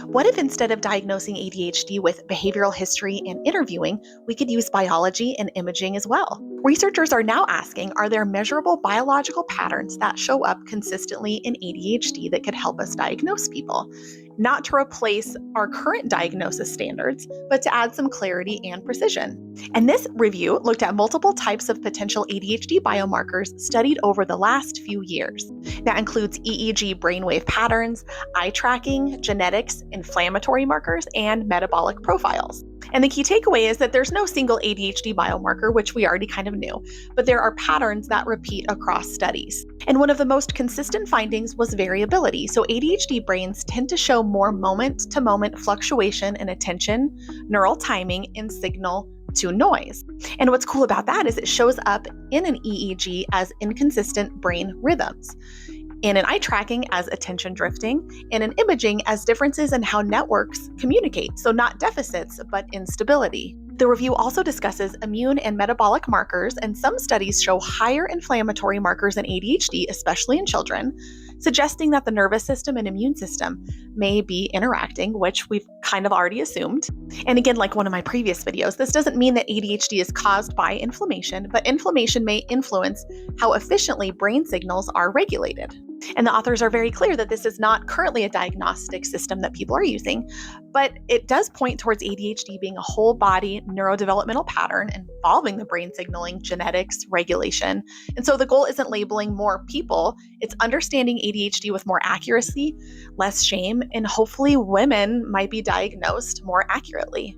What if instead of diagnosing ADHD with behavioral history and interviewing, we could use biology and imaging as well? Researchers are now asking, are there measurable biological patterns that show up consistently in ADHD that could help us diagnose people? Not to replace our current diagnosis standards, but to add some clarity and precision. And this review looked at multiple types of potential ADHD biomarkers studied over the last few years. That includes EEG brainwave patterns, eye tracking, genetics, inflammatory markers, and metabolic profiles. And the key takeaway is that there's no single ADHD biomarker, which we already kind of knew, but there are patterns that repeat across studies. And one of the most consistent findings was variability. So ADHD brains tend to show more moment-to-moment fluctuation in attention, neural timing, and signal to noise. And what's cool about that is it shows up in an EEG as inconsistent brain rhythms, in an eye tracking as attention drifting, and in imaging as differences in how networks communicate. So not deficits, but instability. The review also discusses immune and metabolic markers, and some studies show higher inflammatory markers in ADHD, especially in children, suggesting that the nervous system and immune system may be interacting, which we've kind of already assumed. And again, like one of my previous videos, this doesn't mean that ADHD is caused by inflammation, but inflammation may influence how efficiently brain signals are regulated. And the authors are very clear that this is not currently a diagnostic system that people are using, but it does point towards ADHD being a whole body neurodevelopmental pattern involving the brain signaling, genetics, regulation. And so the goal isn't labeling more people, it's understanding ADHD with more accuracy, less shame, and hopefully women might be diagnosed more accurately.